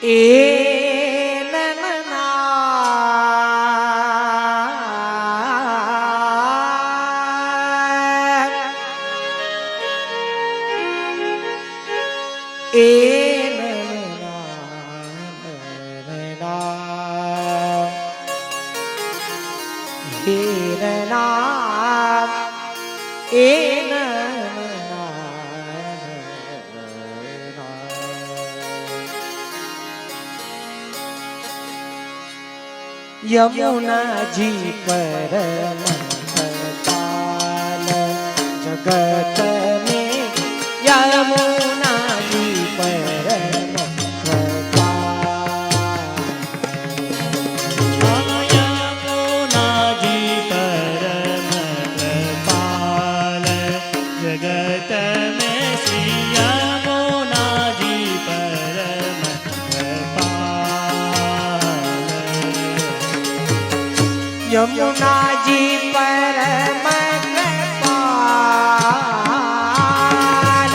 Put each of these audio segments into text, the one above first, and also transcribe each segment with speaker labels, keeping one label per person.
Speaker 1: એ નનના એ નનના હે નનના એ यमुना जी परम पाल जगत में यमुना जी परम
Speaker 2: यमुना जी परम पाल जगत में श्री यमुना जी परम
Speaker 1: यमुना जी परम कृपाल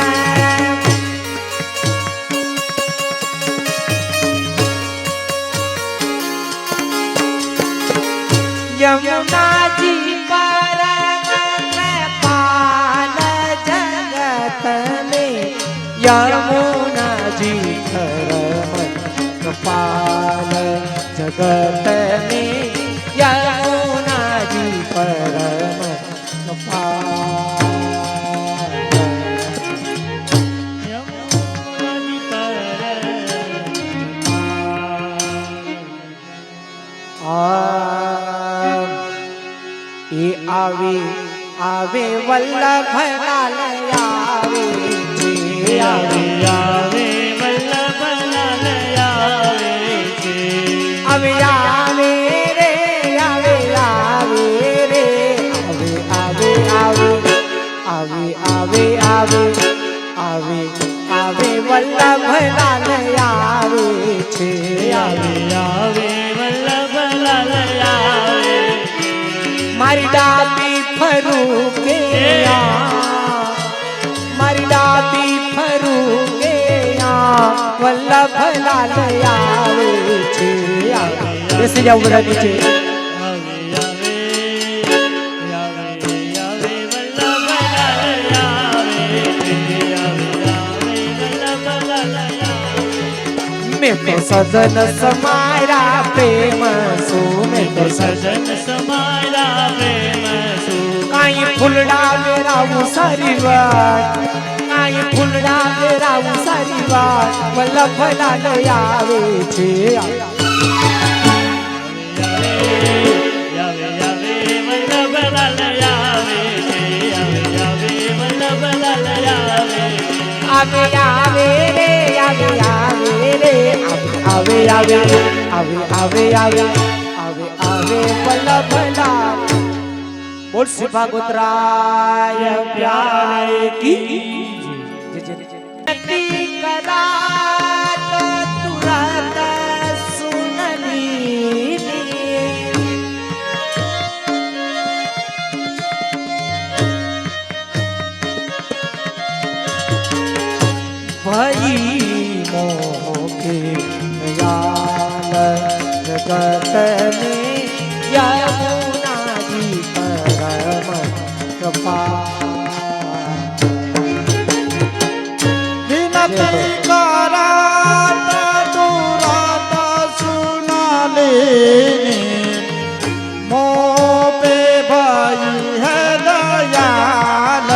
Speaker 1: यमुना जी परम कृपाल जगत में यमुना जी परम कृपाल जगत में यमुना जी परम कृपाल
Speaker 2: यमुना जी परम
Speaker 1: ये आवे आवे वल्लभ लाल आवे
Speaker 2: आवे आवे वल्लभ लाल आवे
Speaker 1: आवे आवे रे आवे आवे रे आवे आवे आवे आवे आवे आवे आवे वल्लभ लाल आवे छे
Speaker 2: आवे आवे वल्लभ लाल आवे
Speaker 1: मारी दादी फरू के मारी दादी फरू के वल्लभ लाल आवे छे ऐसे जाओ बड़ा नीचे
Speaker 2: आवे आवे आवे आवे वल्लभ लाल आवे आवे आवे वल्लभ लाल आवे
Speaker 1: मैं तो सजन समारा प्रेम सो मैं तो
Speaker 2: सजन समारा प्रेम सु
Speaker 1: काई फुलड़ा मेरा वो सारी बात काई फुलड़ा मेरा वो सारी बात वल्लभ लाल आवे छे
Speaker 2: आवे आवे वल्लभ लाल आवे आवे आवे वल्लभ लाल आवे
Speaker 1: आवे आवे रे आवे आवे रे आवे आवे आवे आवे आवे आवे आवे वल्लभ लाल बोल श्री भागवतराय प्यार की जय करा तो तुरंत सुननी भई मोके याल जगत में यमुना जी परम कृपाल
Speaker 3: विनती करात तुरंत सुनाले मोपे भई है दयाल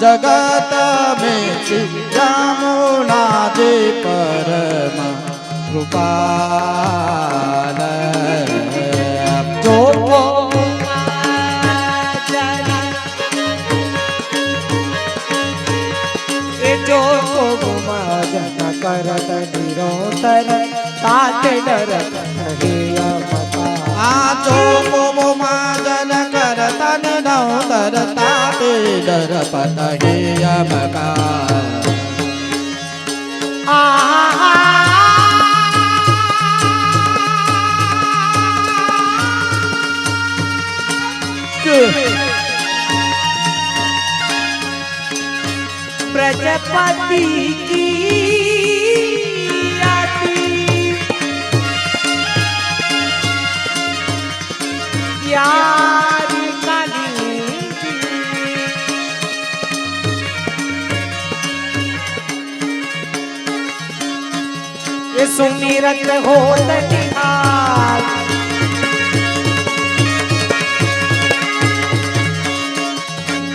Speaker 3: जगत में श्री यमुना जी परम कृपाल
Speaker 1: जो जो जन करत निरोतर ताते डरत हे अमका
Speaker 3: आचो मोमो माजन करतन नौतर ताते डर पत हे यमका
Speaker 1: प्रजापति की आती सुमिरत होत निहाल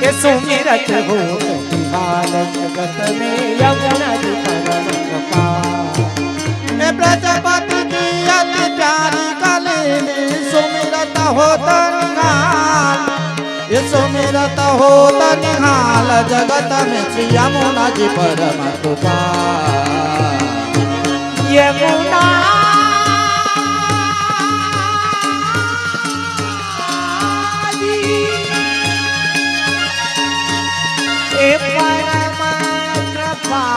Speaker 1: ये सुमिरत होत निहाल जगत में यमुना जी परम पार
Speaker 3: हे प्रजापति की अति प्यारी कलिनी सुमिरत होत निहाल ये सुमिरत होत निहाल जगत में श्री यमुना जी परम कृपाल
Speaker 1: यमुना जी ए परम कृपाल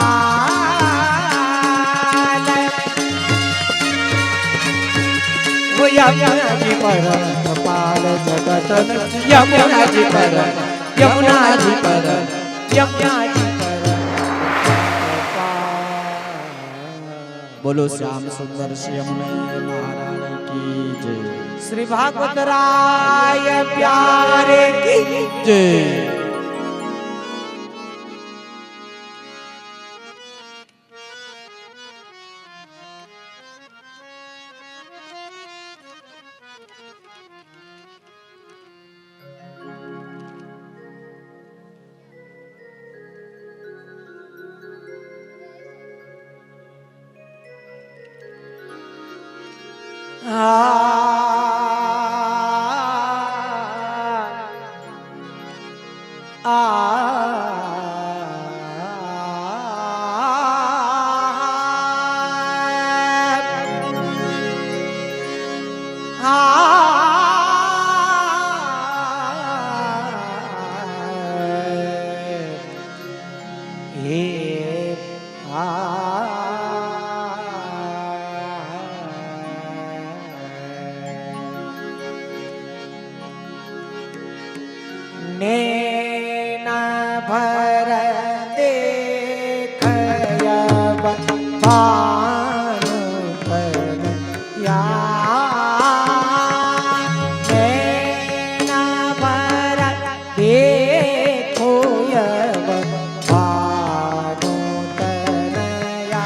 Speaker 1: वो यमुना जी परम कृपाल जगत में यमुना जी परम यमुना जी परम यमुना जी
Speaker 3: बोलो श्याम सुंदर श्याम महारानी की जय
Speaker 1: श्री भागवत राय प्यारे की
Speaker 3: जय
Speaker 1: नैना भर देखयब भानु तनया नैना भर देखोयब भानु तनया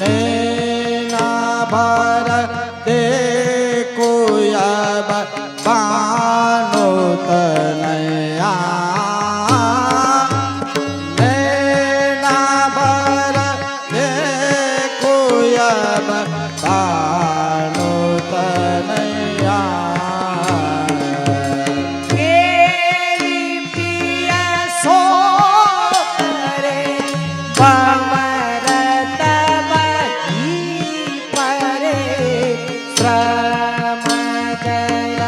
Speaker 3: नैना भर देखो अब भानु तनया नैना भर देखो अब भानु तनया
Speaker 1: मेरी प्रिय सो करे भंवर तब ही परे श्रम जय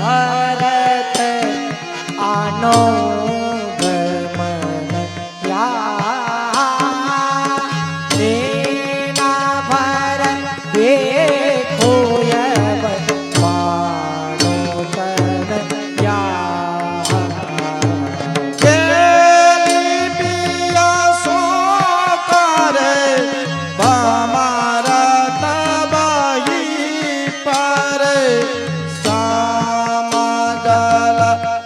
Speaker 1: भरत आनो गमन या नैना भर देखो यब भानु तनया
Speaker 3: केली पिया सो करे बमर तब ही परे समगल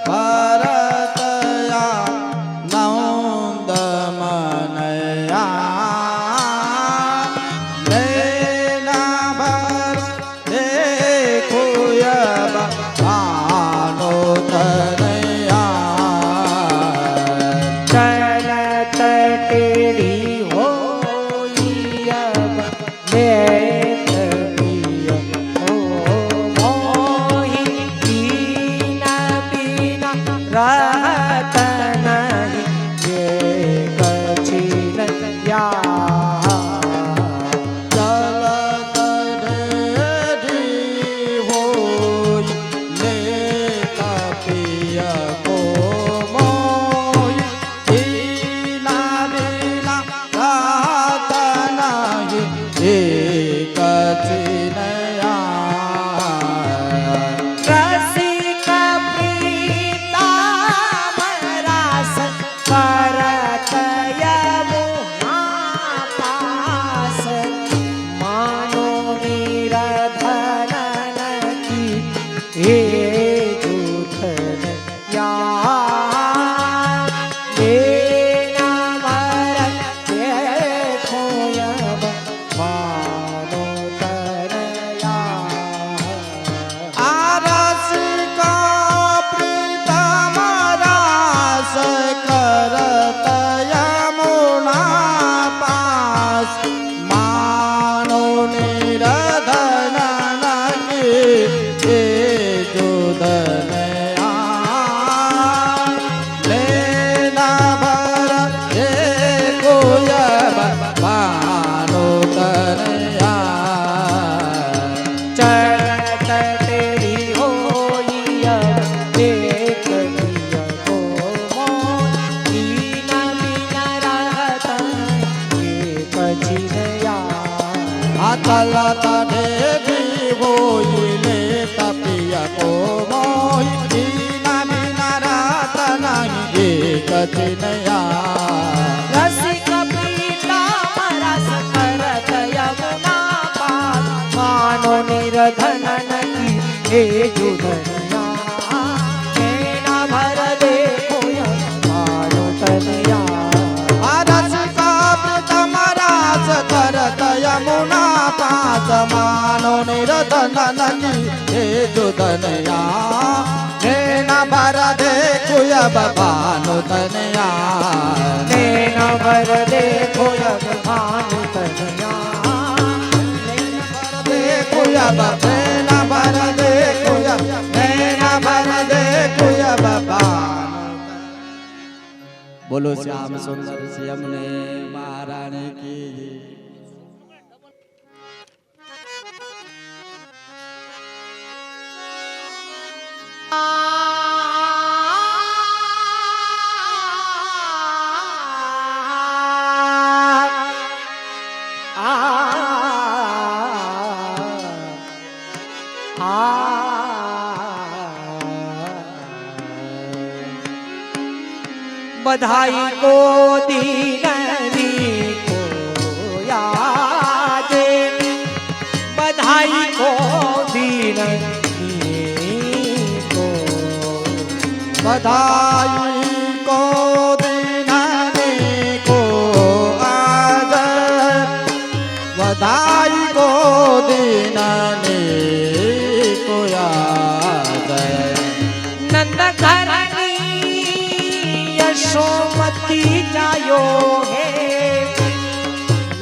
Speaker 3: भरतया नंद मनया नैना भर देखो अब भानु तनया
Speaker 1: चलत टेढ़ी होई अब लेत प्रिय हो मोहि बिना बिना रहत नहीं ये कछिन या
Speaker 3: चलत ढेरी होई लेत प्रिय को मोहि बिना बिना रहत नहीं एक चिनया
Speaker 1: रसिक प्रीतम रास करत यमुना पास मानो निरधन की हे जूठन या नैना भर देखो चिनया
Speaker 3: आतलत ढेगी होइले तपिया को मोहि दीना बिना रात नहीं एक चिनया
Speaker 1: रसिक प्रीता रस करत यमुना पार मानो निर्धन की हे जुधनिया नैना भर देखो मानो तनया
Speaker 3: रसिका प्रीतम रास करत यमुना पास मानो निर्धन की हे जुधनिया नैना भर देखो अब भानु तनया
Speaker 1: नैना भर देखो भानु तनया
Speaker 3: देखो अब नैना भर देखो नैना भर देखो अब भानु। बोलो श्याम सुंदर श्याम ने महारानी की
Speaker 1: बधाई को दीनरी को यादे बधाई को दीनरी को
Speaker 3: बधाई को दीनाने को आज बधाई को दीनाने को आज
Speaker 1: नंद घरनी यशोमती जायो है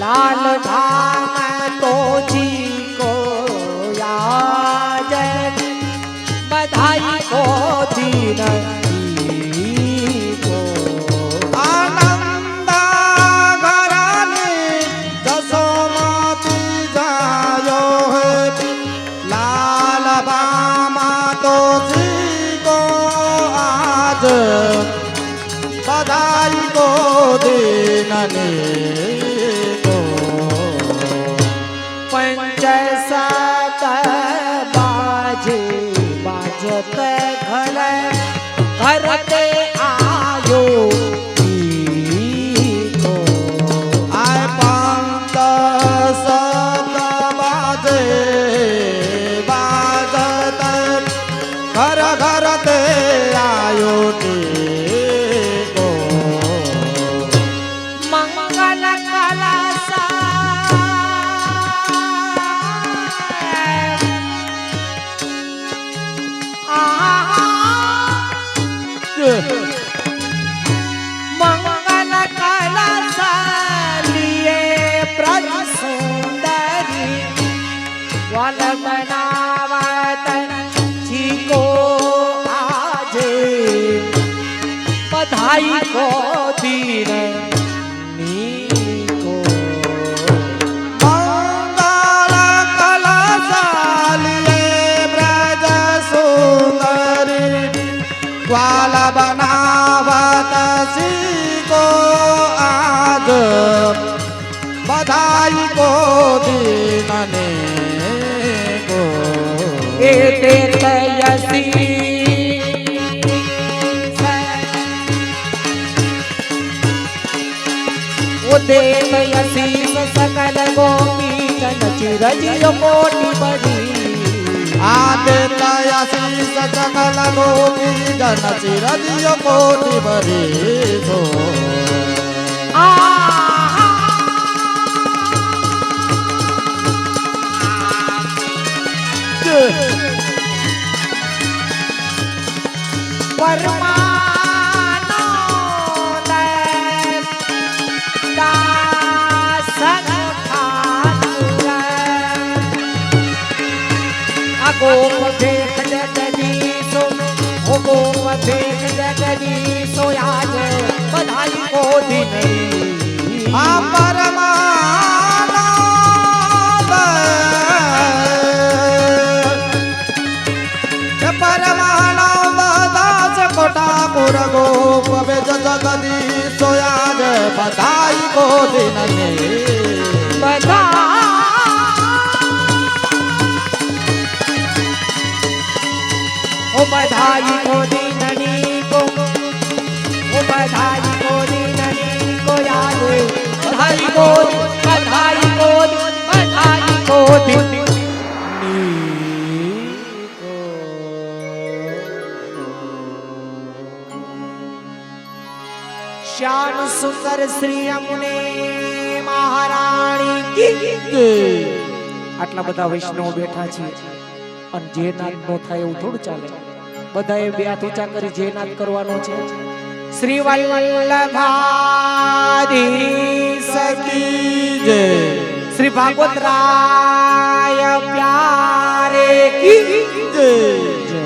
Speaker 1: लाल धाम तो जी को याद बधाई को दीनरी को
Speaker 3: आनंद घरानी यशोमती जायो है लाल बामा तो जी को आज बधाई को दीनने को
Speaker 1: पंच सात बाजे बाजत घर घरते आयो को
Speaker 3: आय पंत शब्द बाजे बाजत घर घर ते आयो को
Speaker 1: मंगल कलसा मंगल कलसा लिए ब्रज सुंदरी वल बनावत जी को आजे बधाई को दीननी को
Speaker 3: मंगल कलशालिए ब्रज सुंदरी ग्वाल बनावत सी को आज बधाई को दीनने को
Speaker 1: एते तयसी उदेत यसीस सकल गोपी जन चिरजियो कोटि बड़ी
Speaker 3: आदित्य शीस सकल गोपी जन चिरदियो कोटि बरी सो
Speaker 1: परमानो दासन ठाकुर अगोप देख जगदीशो हो गोप देख जगदीशो आज बधाई को दिन
Speaker 3: परमानंद दास ठाकुर गोप जगदीश सोयाज बधाई को दिन
Speaker 1: સુંદર શ્રી અમને મહારાણી કી
Speaker 3: જય.
Speaker 1: આટલા બધા વૈષ્ણવ બેઠા છે અને જે નાદ નો થાય એવું થોડું ચાલે બધાએ બે હાથ ઊંચા કરી જે નાદ કરવાનો છે શ્રી વલ્લભાધીશ
Speaker 3: કી જય.
Speaker 1: શ્રી ભાગવત રાય પ્યારે કી
Speaker 3: જય.
Speaker 1: જય.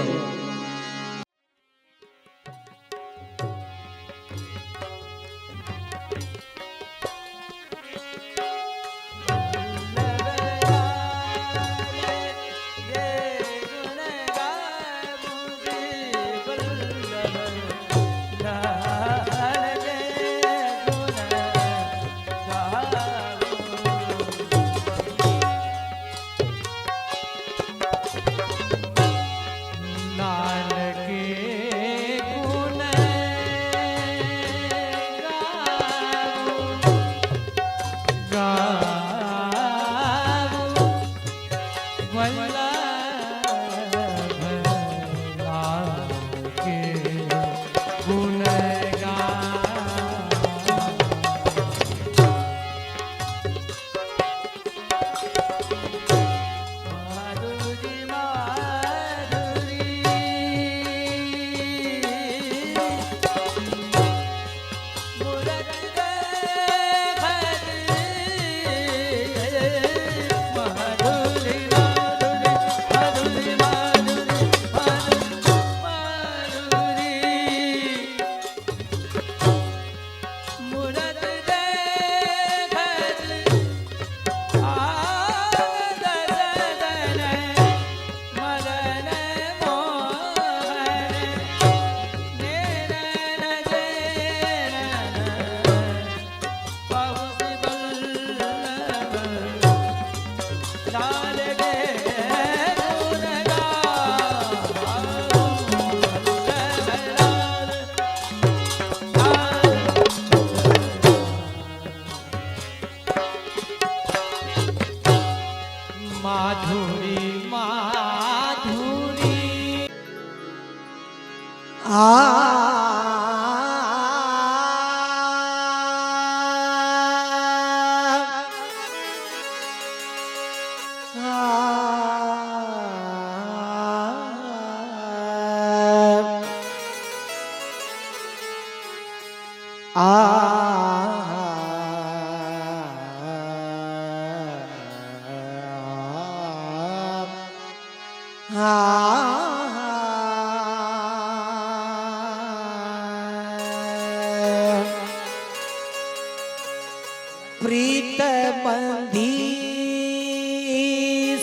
Speaker 1: પ્રીત બંધી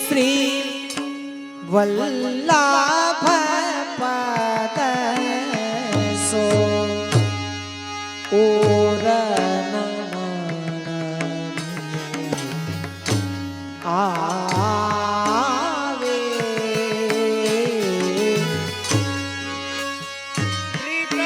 Speaker 1: શ્રી વલ્લભ પદ સો ઓરન આવે પ્રીત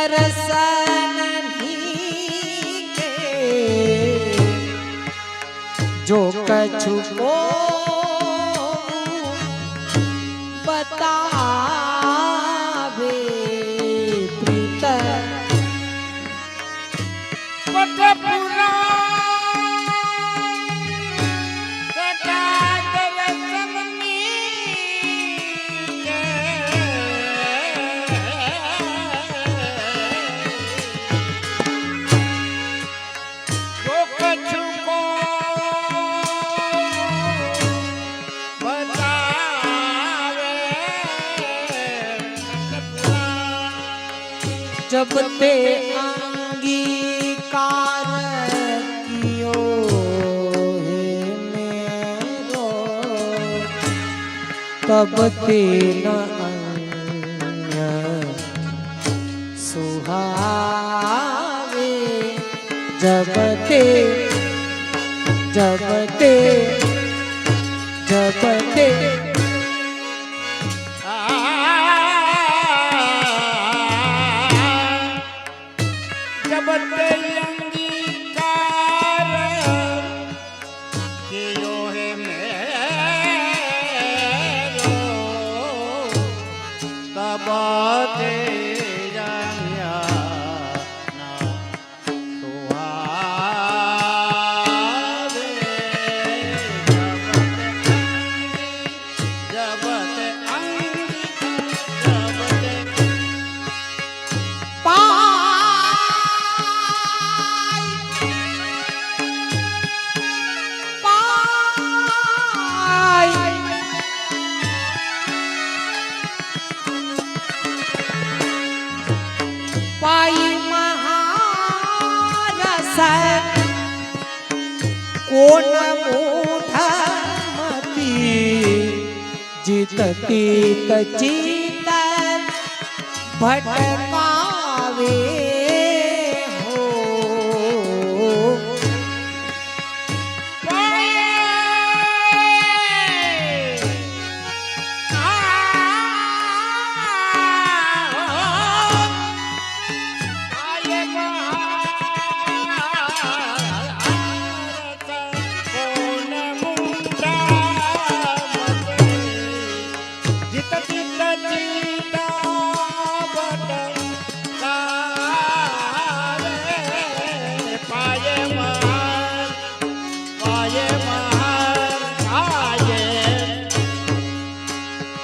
Speaker 1: दर्शन के जो कछु को बतावे प्रीत जब ते अंगीकार कियो है मेरो तब ते न अन्य सुहावे जब ते जब ते जब ते
Speaker 2: जब ते अंगीकार कियो है मेरो तब ते जानिया ना सुहावे जब ते अंगीकार जब ते
Speaker 1: पाई महारस कोण मोठा मती जितती तचित भटकावे हो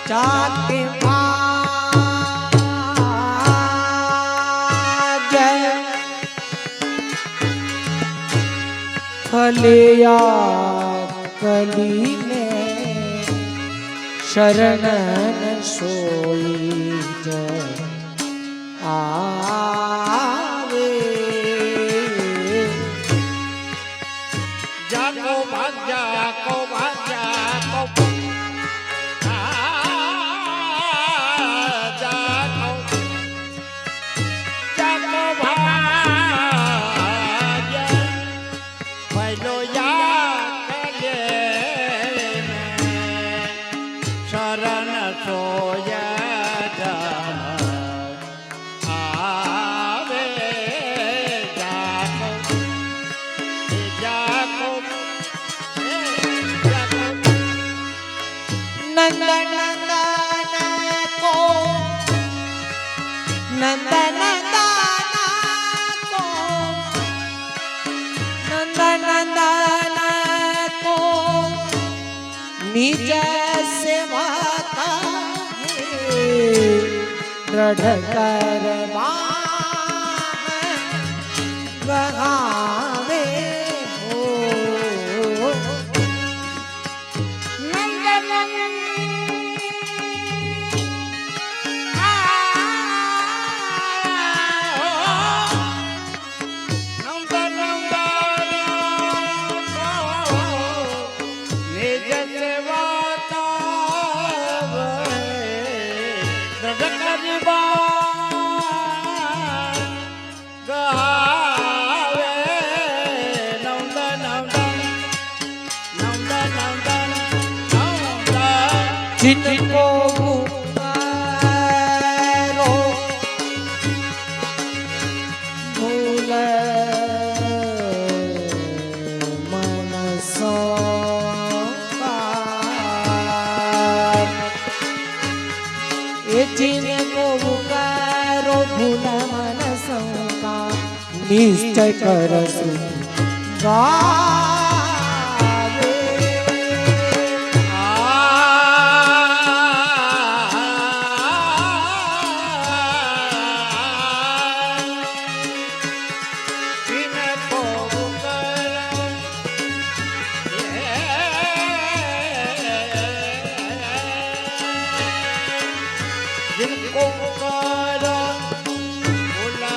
Speaker 1: जाते भाग्य फलिया कली में शरणन सोई जय आवे
Speaker 2: जाको भाग्या को भाग्या को शरण सोया आवे जाको जाको
Speaker 1: नंदन नंदन को नंदन नंदन को नंदन नंदन को निज सेवा दृढ़ कर बहावे हो जिनको पुकारो भूल मनसों का ये जिनको पुकारो भूल मनसों का निश्चय करसु
Speaker 2: जिनको पुकारा भोला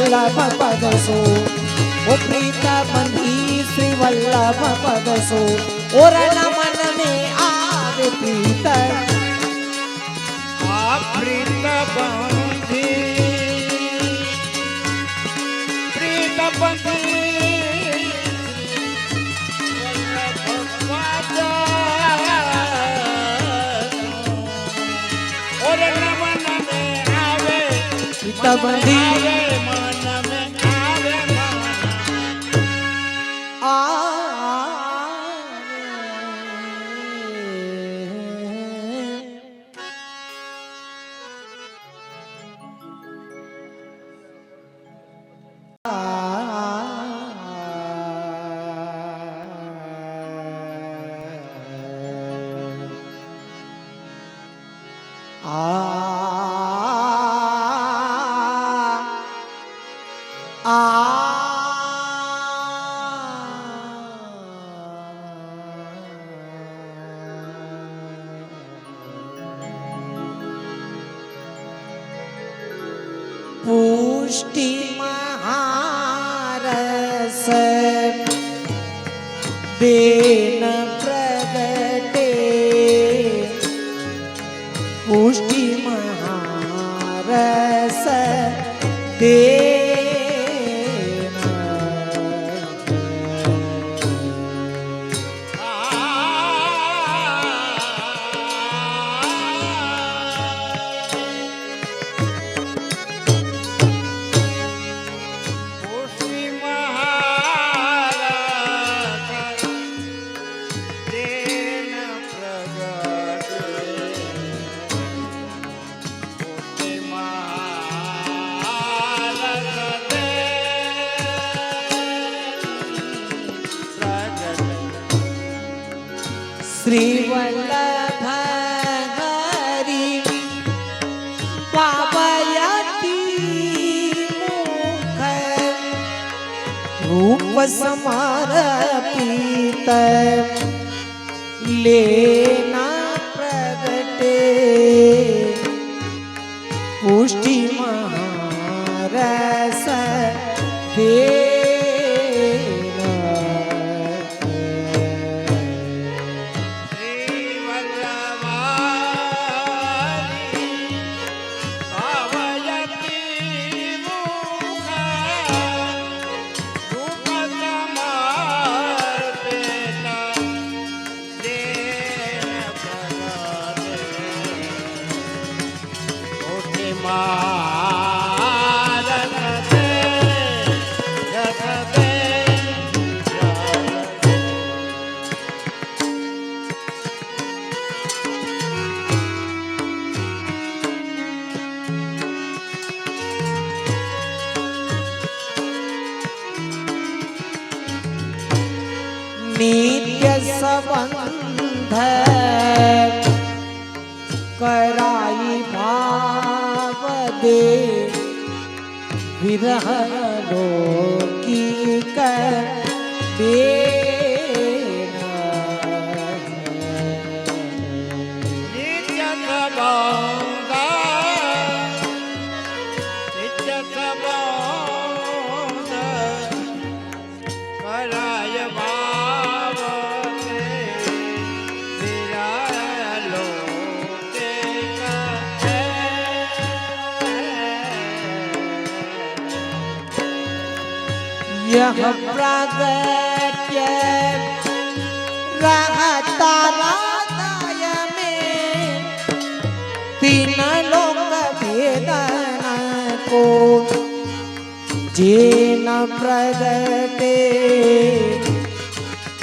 Speaker 1: वल्लभ पद सो ओ प्रीत बंधी श्री वल्लभ पद सो और न मन में आवे प्रीत
Speaker 3: प्रीत बंधी प्रीत बंधी और मन में आवे
Speaker 1: प्रीत बंधी
Speaker 3: मन में आवे
Speaker 1: पुष्टि महारस देन प्रगटे पुष्टि महारस देन श्री वल्लभ हरि पावयति मुख रूप समर्पित लेना प्रगटे पुष्टि महारस देना नित्य संबंध कराई भाव दे विरह लोकी कर यह प्रागट्य रहता हृदय में तीन लोक भेदन को जेन प्रगटे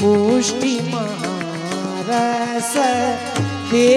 Speaker 1: पुष्टि महारस दे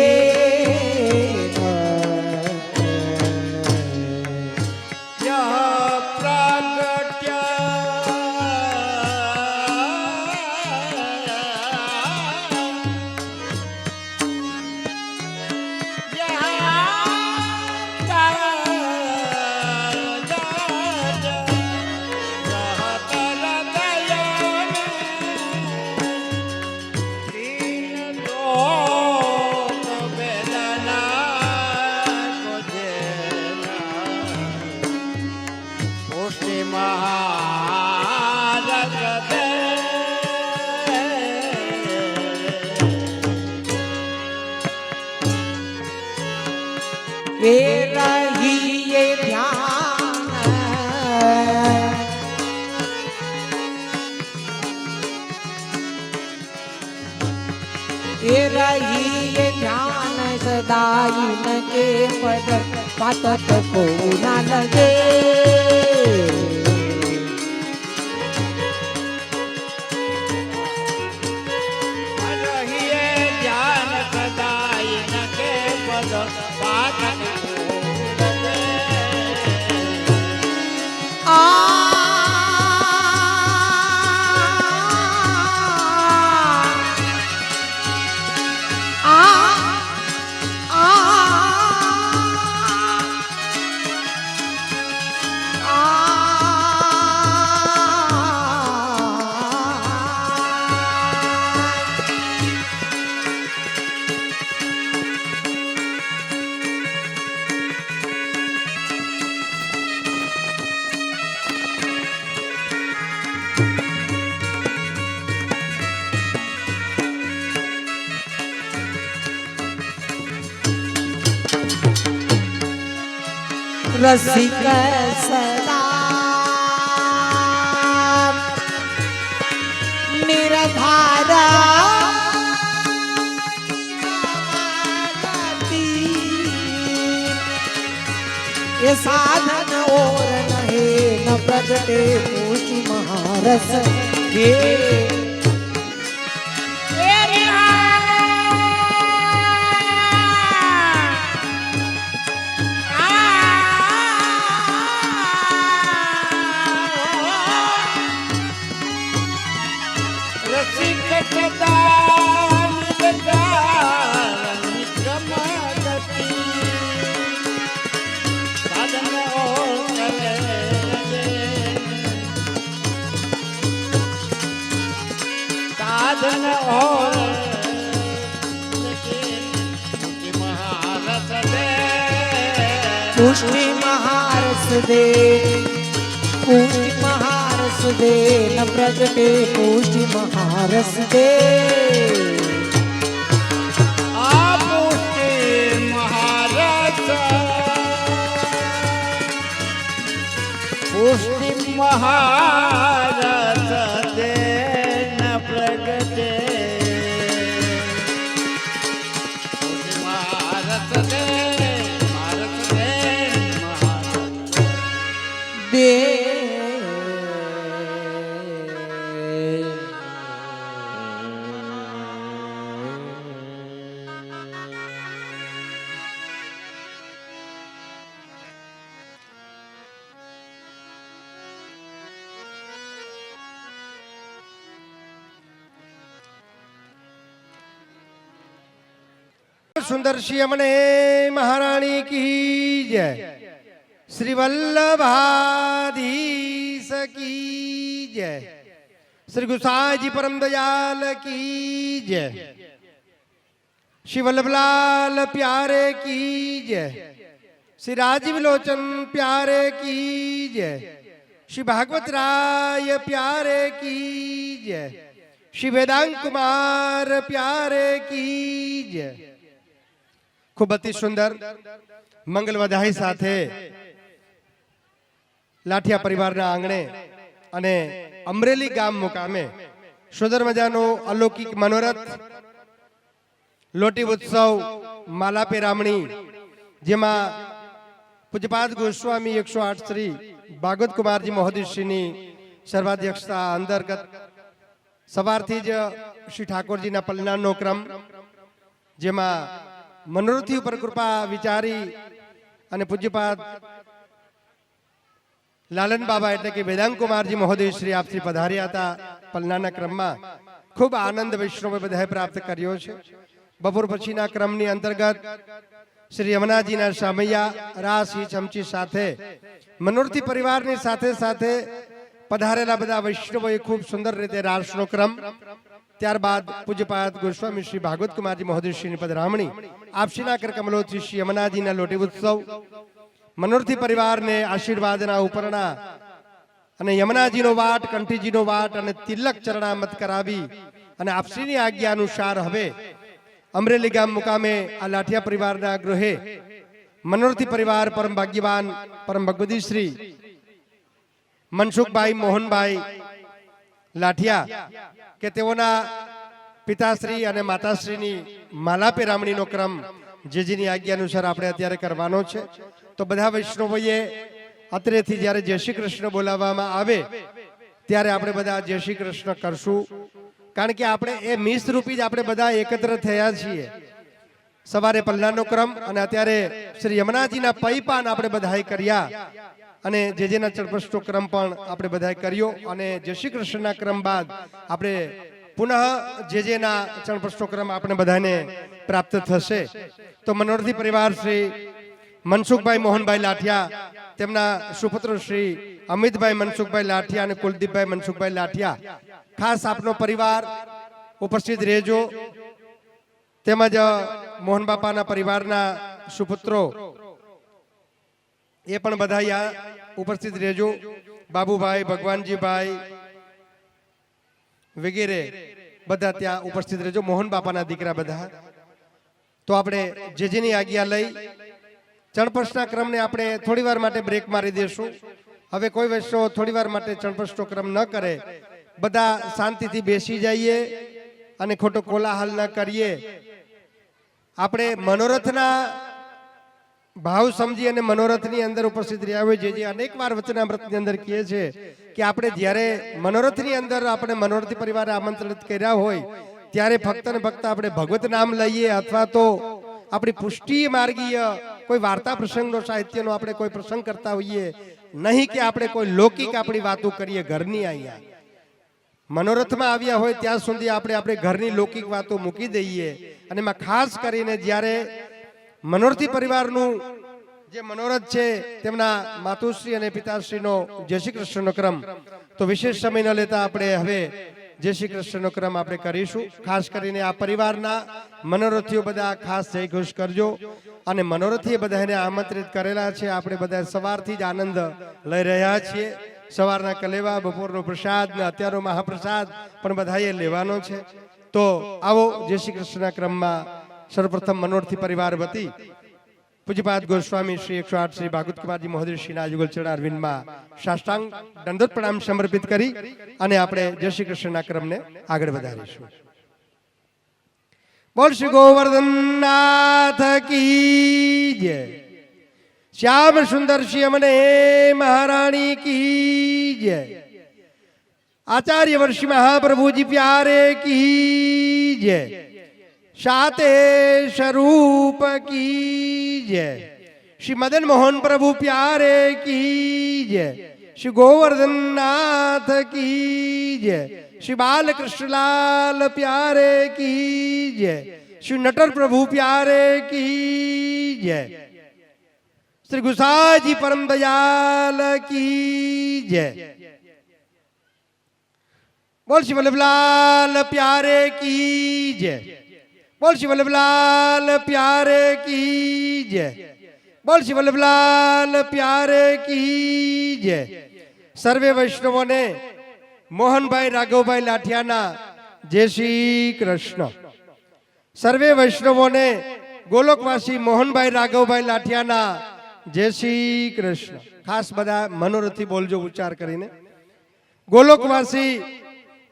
Speaker 1: એ રહીએ ધ્યાન એ રહીએ ધ્યાન સદાઈ ન કે પદ પાતત કો ના લગે
Speaker 2: રહીએ ધ્યાન સદાય ન કે પદ પાતક
Speaker 1: રસિક સદા નિર્ધારા ये साधन और नहीं न प्रगटे पूछी महारस के
Speaker 2: साधन और महारस दे
Speaker 1: पुष्टि महारस दे पुष्टि महारस दे न प्रगटे पुष्टि महारस दे
Speaker 2: पुष्टि महारस पुष्टि महारस दे न प्रगटे पुष्टि महारस दे महारस दे महारस
Speaker 1: दे
Speaker 3: सुंदर श्री अमने महारानी की जय श्री वल्लभाधीश की जय श्री गुसाई जी परम दयाल की जय श्री वल्लभलाल प्यारे की जय श्री राजीव लोचन प्यारे की जय श्री भागवत राय प्यारे की जय श्री वेदांत कुमार प्यारे की जय खूब अति सुंदर मंगल बधाई साथे लाठिया परिवार आंगणे अने अमरेली गाम मुकामे सुंदर मजानो अलौकिक मनोरथ लोटी उत्सव माला पेरामणी जेमा पूज्यपाद गोस्वामी 108 श्री भागवत कुमार जी महोदय श्री सर्वाध्यक्षता अंतर्गत सवारथी ज श्री ठाकुर जी पलना क्रम जेमा मनोरथी पर कृपा विचारी अने पूज्यपाद लालन बाबा एटले के वेदांत कुमार जी महोदय श्री आप श्री पधार्या था पलना क्रम में खूब आनंद वैष्णव बधाई प्राप्त कर्यो छे। बपोर पछीना क्रमनी अंतर्गत श्री यमुनाजी ना सामैया रास ही चमची साथे मनोरथी परिवार ની સાથે સાથે પધારેલા બધા વૈષ્ણવોએ ખૂબ સુંદર રીતે રાસનો ક્રમ ત્યારબાદ પૂજ્યપાદ ગોસ્વામી શ્રી ભાગવત કુમારજી મહોદય શ્રીની પધરામણી આપશીના કર કમલોથી શ્રી યમુનાજીના લોટી ઉત્સવ मनोरथी परिवार ने आशीर्वादना उपरणा अने यमुनाजीनो वाट कंठीजीनो वाट अने तिलक चरणामत करावी अने आपश्रीनी आज्ञा अनुसार हवे अमरेली गाम मुकामे आ लाठिया परिवारना गृहे મનોરથી પરિવાર પરમ ભાગ્યવાન પરમ ભગવતી શ્રી મનસુખભાઈ મોહનભાઈ લાઠિયા કે તેઓના પિતાશ્રી અને માતાશ્રીની માલા પેરામણીનો ક્રમ જેજીની આજ્ઞા અનુસાર આપણે અત્યારે કરવાનો છે. તો બધા વૈષ્ણવોએ અત્રેથી જ્યારે જય શ્રી કૃષ્ણ બોલાવવામાં આવે ત્યારે આપણે બધા જય શ્રી કૃષ્ણ કરશું. કારણ કે આપણે એ મિસ રૂપી જ આપણે બધા એકત્ર થયા છીએ. સવારે પલ્લાનો ક્રમ અને અત્યારે શ્રી યમુનાજીના પૈપાન આપણે બધાએ કર્યા અને જેના ચડપષ્ટો ક્રમ પણ આપણે બધાએ કર્યો અને જય શ્રી કૃષ્ણના ક્રમ બાદ આપણે પુનઃ જેના ચણપષ્ટો ક્રમ આપણે બધાને પ્રાપ્ત થશે. તો મનોરથી પરિવાર શ્રી મનસુખભાઈ મોહનભાઈ લાઠિયા, તેમના સુપુત્ર શ્રી અમિતભાઈ મનસુખભાઈ લાઠિયા અને કુલદીપભાઈ મનસુખભાઈ લાઠિયા, ખાસ આપનો પરિવાર ઉપસ્થિત રહેજો. તેમજ મોહન બાપાના પરિવારના સુપુત્રો એ પણ બધા ઉપસ્થિત રહેજો. બાબુભાઈ, ભગવાનજીભાઈ વગેરે બધા ત્યાં ઉપસ્થિત રહેજો. મોહન બાપાના દીકરા બધા. તો આપણે જેની આજ્ઞા લઈ ચણપષ્ટના ક્રમને આપણે થોડી વાર માટે બ્રેક મારી દેશું. હવે કોઈ વૈષ્ણવ થોડી વાર માટે ચણપષ્ટો ક્રમ ન કરે, બધા શાંતિથી બેસી જઈએ અને ખોટો કોલાહલ ન કરીએ. આપણે મનોરથના ભાવ સમજી અને મનોરથની અંદર ઉપસ્થિત રહ્યા હોય જે અનેક વાર વચનામૃતની અંદર કહે છે કે આપણે જ્યારે મનોરથની અંદર આપણે મનોરથી પરિવારે આમંત્રિત કર્યા હોય ત્યારે ફક્ત ને ફક્ત આપણે ભગવત નામ લઈએ અથવા તો આપણી પુષ્ટિ માર્ગીય કોઈ વાર્તા પ્રસંગનો સાહિત્યનો આપણે કોઈ પ્રસંગ કરતા હોઈએ, નહીં કે આપણે કોઈ લૌકિક આપણી વાતો કરીએ ઘરની. અહીંયા મનોરથમાં આવ્યા હોય ત્યાં સુધી આપણે ઘરની લૌકિક વાતો મૂકી દઈએ અને એમાં ખાસ કરીને જ્યારે મનોરથી પરિવારનું જે મનોરથ છે તેમના માતુશ્રી અને પિતાશ્રીનો જય શ્રી કૃષ્ણનો ક્રમ, તો વિશેષ સમય ન લેતા આપણે હવે જય શ્રી કૃષ્ણનો ક્રમ આપણે કરીશું. ખાસ કરીને આ પરિવારના મનોરથીઓ બધા ખાસ જય ઘોષ કરજો. અને મનોરથીએ બધાને આમંત્રિત કરેલા છે. આપણે બધા સવારથી જ આનંદ લઈ રહ્યા છીએ. સવારના કલેવા, બપોરનો પ્રસાદ ને અત્યારનો મહાપ્રસાદ પણ બધાએ લેવાનો છે. તો આવો જય શ્રી કૃષ્ણના ક્રમમાં સર્વપ્રથમ મનોરથી પરિવાર વતી પૂજ્યપાદ ગોસ્વામી શ્રી 108 શ્રી ભાગવત કુમારજી મહોદય શ્રીના યુગલ ચરણ અરવિંદમાં સાષ્ટાંગ દંડોત પ્રણામ સમર્પિત કરી અને આપણે જય શ્રી કૃષ્ણના ક્રમને આગળ વધારીશું. બોલ શ્રી ગોવર્ધનનાથ કી જય. શ્યામ સુંદર શ્રી અમને મહારાણી કી જય. आचार्य वर्षी महाप्रभु जी प्यारे की जय. शाते स्वरूप की जय. श्री मदन मोहन प्रभु प्यारे की जय. श्री गोवर्धन नाथ की जय. श्री बाल कृष्णलाल प्यारे की जय. श्री नटर प्रभु प्यारे की जय. श्री गुसाजी परम दयाल की जय. बोल श्री वल्लभलाल प्यारे की जय. बोल श्री वल्लभलाल प्यारे की जय. बोल श्री वल्लभलाल प्यारे की जय. सर्वे वैष्णवों ने मोहन भाई राघव भाई लाठियाना जय श्री कृष्ण. सर्वे वैष्णवों ने गोलोकवासी मोहन भाई राघव भाई लाठियाना जय श्री कृष्ण. खास बधा मनोरथी बोलजो उच्चार करीने. गोलोकवासी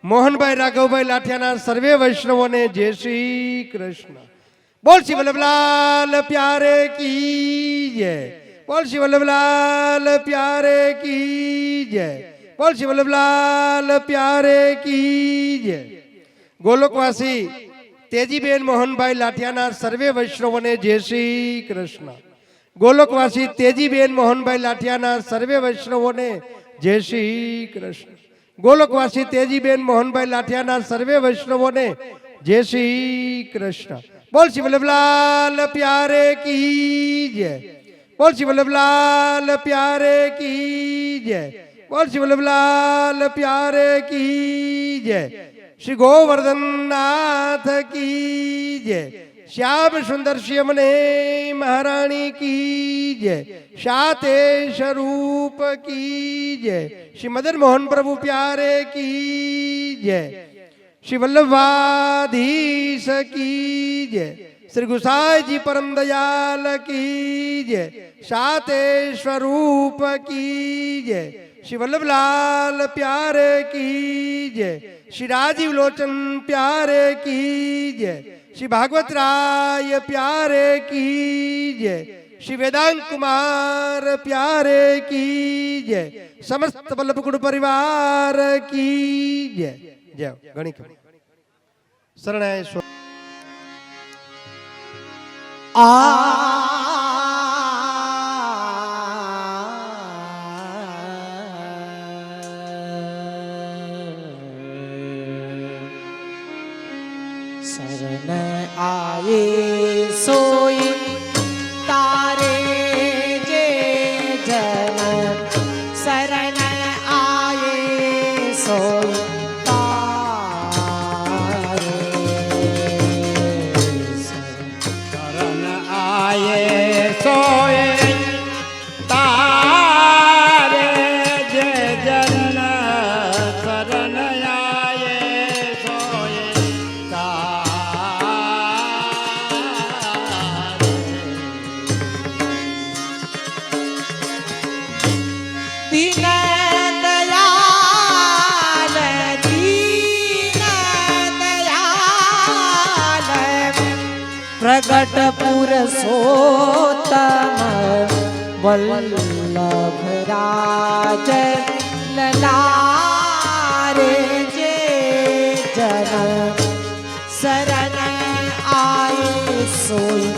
Speaker 3: मोहन भाई राघव भाई लाठियाना सर्वे वैष्णवों ने जय श्री कृष्ण. बोल श्री वल्लभलाल प्यारे की जय. बोल श्री वल्लभलाल प्यारे की जय. बोल श्री वल्लभलाल प्यारे की जय. गोलोकवासी तेजीबेन मोहन भाई लाठियाना सर्वे वैष्णवों ने जय श्री कृष्ण. गोलोकवासी तेजीबेन मोहन भाई लाठियाना सर्वे वैष्णवों ने जय श्री कृष्ण. गोलोकवासी तेजीबेन मोहन भाई लाठियाना सर्वे वैष्णवों ने जय श्री कृष्ण. बोल श्री वल्लभलाल प्यारे की जय. बोल श्री वल्लभलाल प्यारे की जय. बोल श्री वल्लभलाल प्यारे की जय. श्री गोवर्धन नाथ की जय. श्याम सुंदर श्री अमने महारानी की जय. शाते स्वरूप की जय. श्री मदन मोहन प्रभु प्यारे की जय. श्री वल्लभाधीश की जय. श्री गुसाई जी परम दयाल की जय। साते स्वरूप की जय। श्री वल्लभ लाल प्यारे की जय। श्री राजीव लोचन प्यारे की जय। श्री भागवत राय प्यारे की जय। श्री वेदांत कुमार प्यारे की जय। समस्त वल्लभ गुण परिवार की जय। जय गणित शरणाय स्व
Speaker 1: शरण आए सोई तारे जे जन शरण आए सोई तारे
Speaker 2: शरण आए सोए तारे जे जन शरण आए सोए तारे
Speaker 1: दीन दयाल प्रगट पुरुषोत्तम वल्लभ राज ललारे जे जन शरण आए सोई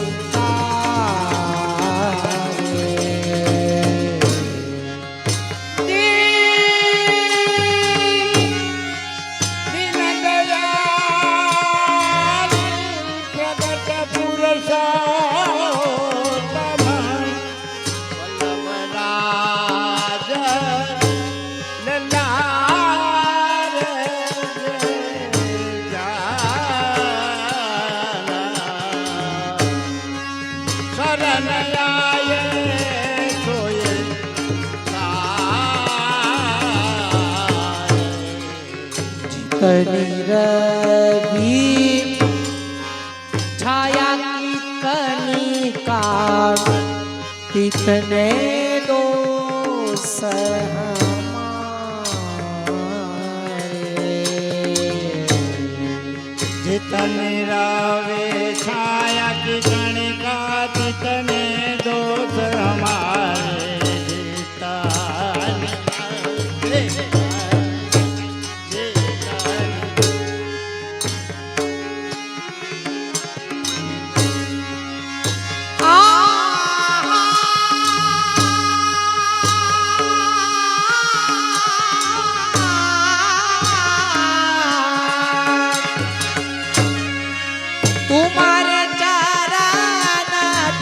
Speaker 1: रवि छाया की कनिका कितने दोष हमारे
Speaker 2: जितने रावे छाया की कणिका जितने दोष हमारे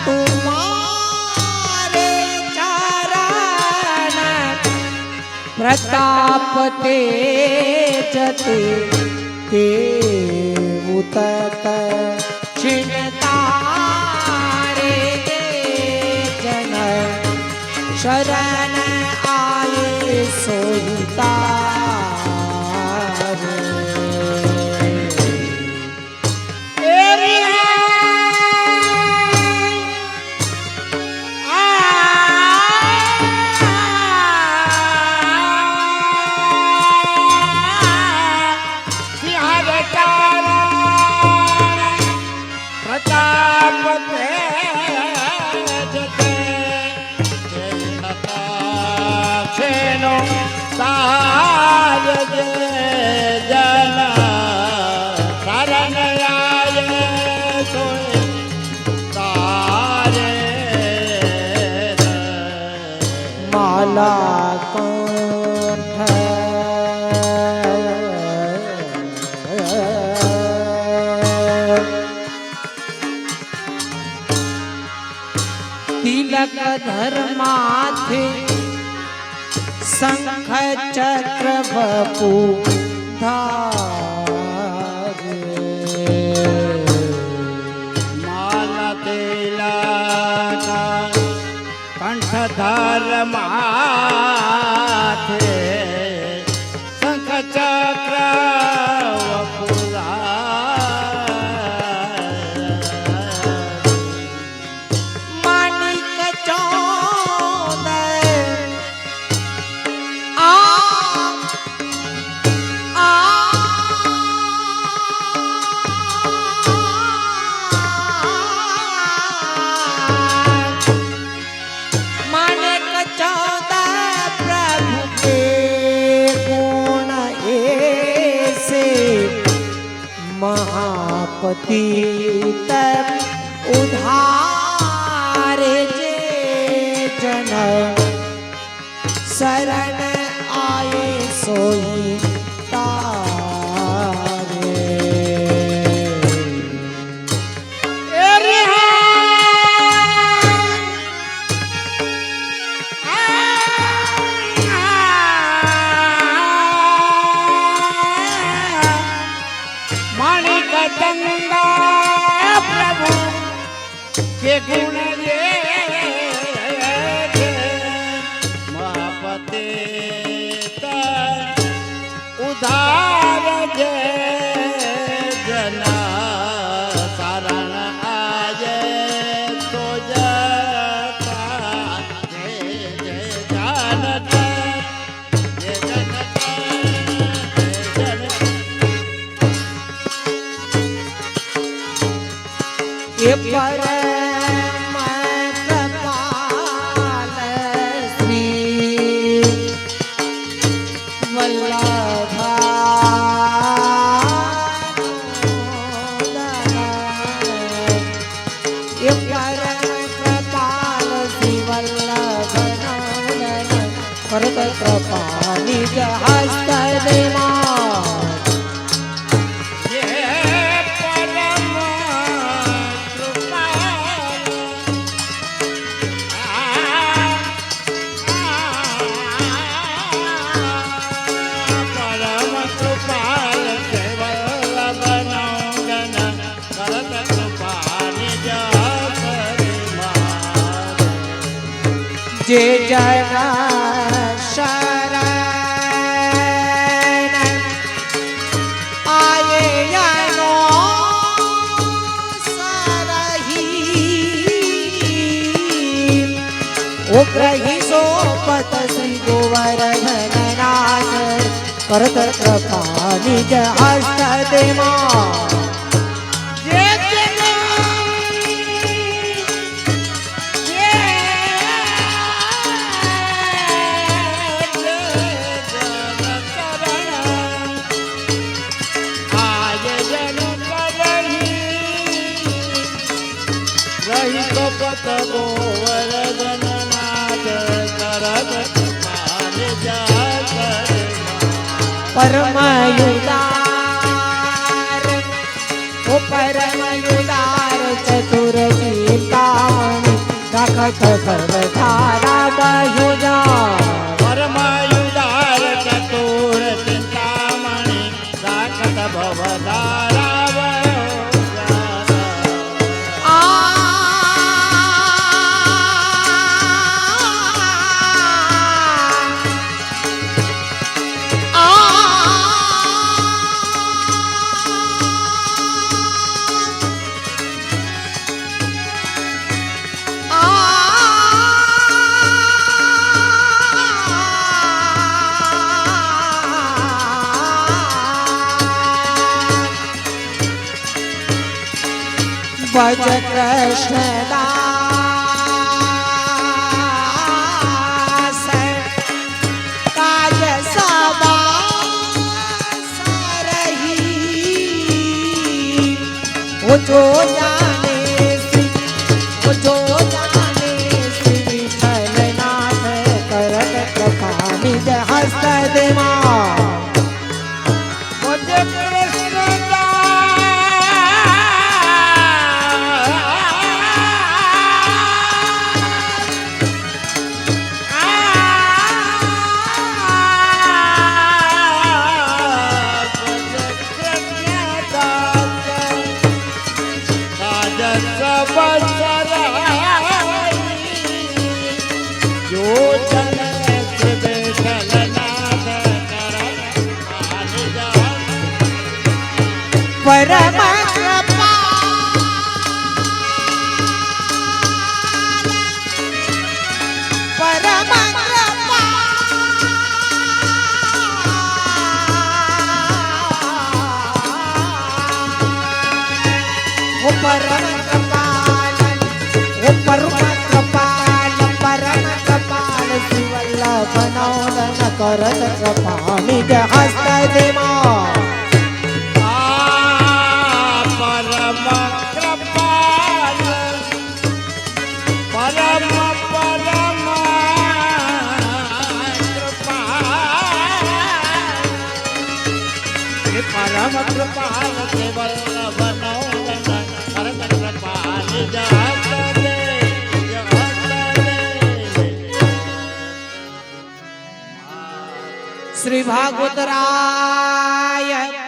Speaker 1: तुम्हारे चरण प्रताप तेज ते उतत छिनतारे जन शरण आए सोहिता माला कंठ तिलक धर्माथे शंख चक्र बपू धारे
Speaker 2: माला तिलक कंठधार माथे शंख चक्र वपुरा
Speaker 1: पतित उधारे जे जन शरण आए सोई तारे।
Speaker 2: माणिक गंगा प्रभु के गुण ये महापते उधार जे जना शरण आए तो जता जय जय जानत जय जनक जय जनक।
Speaker 1: ये परम कृपाल श्री वल्लभ ये परम कृपाल श्री वल्लभ करत कृपा निज हस्त देवा। जे जन शरण आए यानो सरही उग्रही सोपत श्री गोवर्धन नाथ करत कृपा निज हस्त देवा। परम युदार ओ परम युदार चतुर चिंतामणि राखत सर्वधारा बहुजा।
Speaker 2: परम युदार चतुर चिंतामणि राखत भवधारा बहुजा।
Speaker 1: भज कृष्ण दास काज सदा सरही वो जो जाने श्री वो जो जाने श्री विठलनाथ करत कृपा निज हस्त देवा। परम परम वो परम कपाल वो परम कपाल परम कपाल शिवल्लभ नौदन करत कृपा निज हस्त देवा।
Speaker 2: पर
Speaker 1: પરમ કૃપાલ
Speaker 2: તે વલ્લભનો જન પરમ કૃપાલ જગત દે
Speaker 1: શ્રી ભાગવત રાય